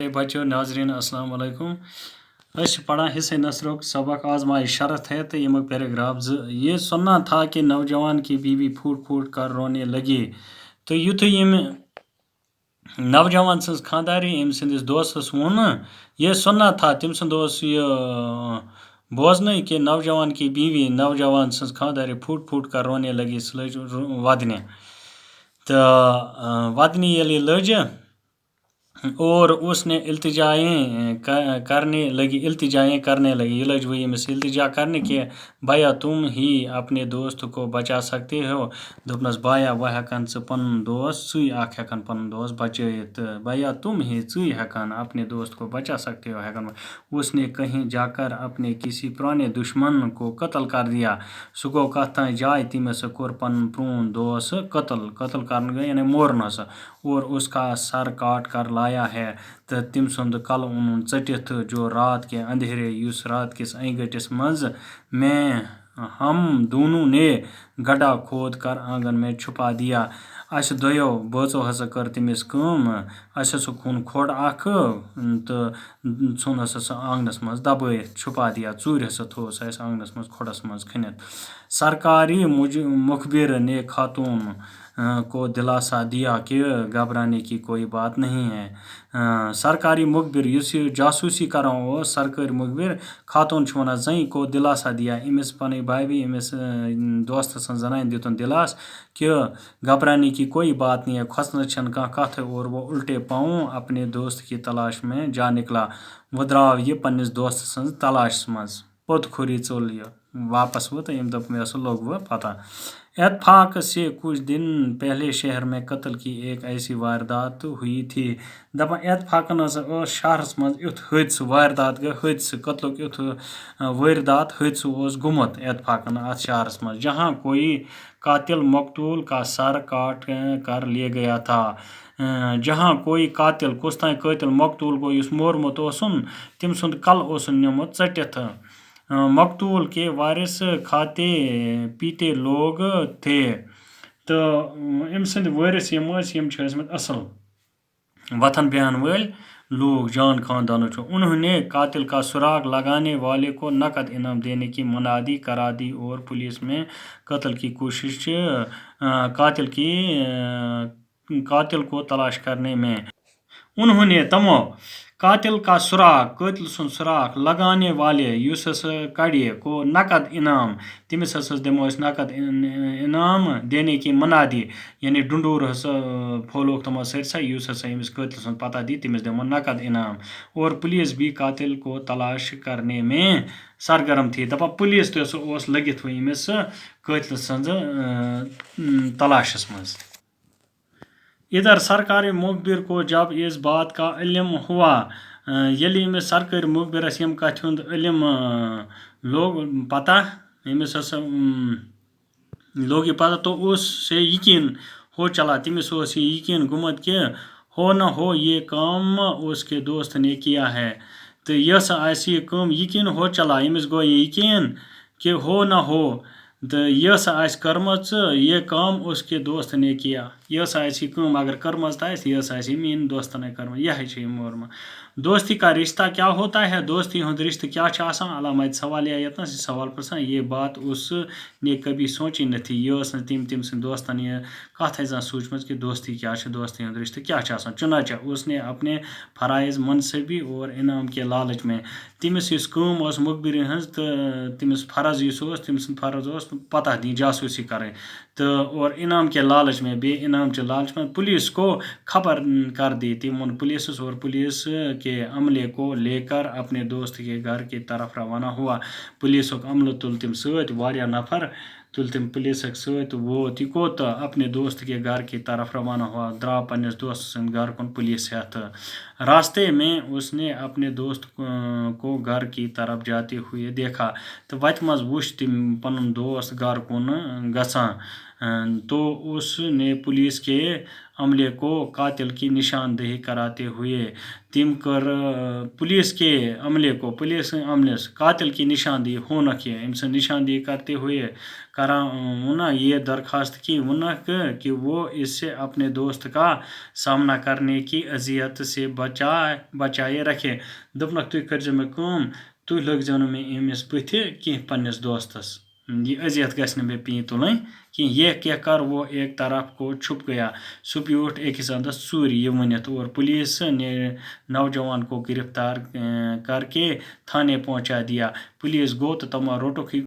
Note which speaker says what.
Speaker 1: बच्चों नाजरीन अस्सलाम वालेकुम पढ़ा हिस्से नसरुक सबक आजमाई शरत है तो ये पैराग्राफ ये सुनना था कि नौजवान की बीवी फूट फूट कर रोने लगी तो युथ यम नौजवान सज खानदारी अम सदिस दोस्तस वोन ये सुनना था तम सद ये बोजन कि नौजवान की बीवी नौजवान सज खानदारी फूट फूट कर रोने लगी सह लज वदने तो वदने ये लज और उसने इल्तिजाएँ करने लगी ये लज वो यमिस इल्तिजा करने कि भैया तुम ही अपने दोस्त को बचा सकते हो दोपनस भैया वह हेकन च पन दोस्त सुई आख हेकन पन दोस्त बचैत भैया तुम ही चुई हेकन अपने दोस्त को बचा सकते हो हेकन उसने कहीं जाकर अपने किसी पुराने दुश्मन को कत्ल कर दिया सु गो कथ जाय तिमस कोर पन प्रून दोस्त कत्ल कर यानी मोरनस और उसका सर काट कर लाया है तो तिम सुंद कल उन चटित जो रात के अंधेरे युस रात किस अंगटिस मज में हम दोनों ने गड्ढा खोद कर आंगन में छुपा दिया अस दोयो बचो हस कर तिमिस कम अस सु खून खोड़ अख तो सुन हस आंगनस मज दबैत छुपा दिया चूर हस थोस अस आंगनस मज खोड़स मज खनित सरकारी मुखबिर ने खातून को दिलासा दिया कि घबराने की कोई बात नहीं है सरकारी मुखबिर युस जासूसी करान सरकारी मुखबिर खातून वन जई को दिलासा दिया इमिस पन भाई इमिस दोस्त सन जनान दितुन दिलास कि घबराने की कोई बात नहीं है खसन छन कह कथ और वो उल्टे पाँव अपने दोस्त की तलाश में जा निकला वो द्राव ये पन्निस दोस्त सन तलाश मज पोत खुरी चोल ये वापस वो तो यम दप में लोग वो पता इत्तेफाक से कुछ दिन पहले शहर में कत्ल की एक ऐसी वारदात हुई थी दपा इत्तेफाकन शहरस मज युथ हदस वारदात गई हदस कत्ल युथ वारदात हदस गुमत इत्तेफाकन अत शहरस मज जहाँ कोई कातिल मकतूल का सर काट कर ले गया था जहाँ कोई कातिल कुछ तान कातिल मकतूल को इस मोरमुत ओसन तिम सुंद कल ओसन निमुत चटित मकतूल के वारिस खाते पीते लोग थे तो अम सद वारिस यम असल वतन बहन वाल लोग जान खानदान उन्होंने कातिल का सुराग लगाने वाले को नकद इनाम देने की मुनादी करा दी और पुलिस में कत्ल की कोशिश कातिल को तलाश करने में उन्होंने तमो कातिल सुन सुराग लगाने वाले युस कड़े को नकद इनाम तिमिस दिमो नकद इनाम देने की मनादी यानी डुंडूर फोलोक तमो सरसा युस अमिस कातिल सुन पता दी तिमिस दिमो नकद इनाम और पुलिस भी कातिल को तलाश करने में सरगर्म थी दपा पुलिस तो लगित हुई अमिस कातिल सज तलाशस मज इधर सरकारी मुखबिर को जब इस बात का इल्म हुआ यलि अमिस सरकारी मुखबिरस यम कथ हुंद इल्म लोग पता अमिस लोग पता तो उससे यकीन हो चला तिमिस यकीन गुमत कि हो न हो ये काम उसके दोस्त ने किया है तो यस आसि काम यकीन हो चला अमिस गो यकीन कि हो न हो तो यस आस करमच ये काम उसके दोस्त ने किया यस आसि काम अगर करमच तो यस आसि मीन दोस्त ने करमच यह मोरमा दोस्ती का रिश्ता क्या होता है दोस्ती हुंद रिश्ता क्या अलामा सवाल ये सवाल पृछान ये बात उसने कभी सोची न थी ये तिम सद दोस्तन ये कथ सोचम कि दोस्ती क्या दोस्ती हुंद रिश्ता क्या चुनाचा उसने अपने फ़राइज़ मनसबी और इनाम के लालच में तिमिस इस काम मुखबिर हज तो तिमिस फ़र्ज तिम सद फ़र्ज पता दी जासूसी करें तो और इनाम के लालच में बे इनाम के लालच में पुलिस को खबर कर दी तिमन पुलिस और पुलिस के अमले को लेकर अपने दोस्त के घर की तरफ रवाना हुआ पुलिस अमल तुल तिम सत वारिया नफर तुल तिम पुलिस सत वो तिकोत अपने दोस्त के घर की तरफ रवाना हुआ द्राव पन्निस दोस्त सद घर कुन पुलिस हेत रास्ते में उसने अपने दोस्त को घर की तरफ जाते हुए देखा तो वत मज वुछ तिम पन दोस्त घर कुन गसान تو اس نے पुलिस के अमले को कातिल की निशानदेही कराते हुए تم کر पुलिस के अमले को पुलिस अमले कातिल की निशानदेही होनक अम्स निशानदेही करते हुए करा ये दरखास्त की कि वो इससे अपने दोस्त का सामना करने की अजियत से बचाए रखे दोपनक तुम कर मे कम तुम लग मे अमिस बुथ कह पन्नस दोस्तस ये अजियत गश्न मे पे तुलन कि ये क्या कर वो एक तरफ को छुप गया सुप्यूट अकिस अंदस चूर ये वनित और पुलिस ने नौजवान को गिरफ्तार करके थाने पहुंचा दिया पुलिस गो तो तमा रोटुक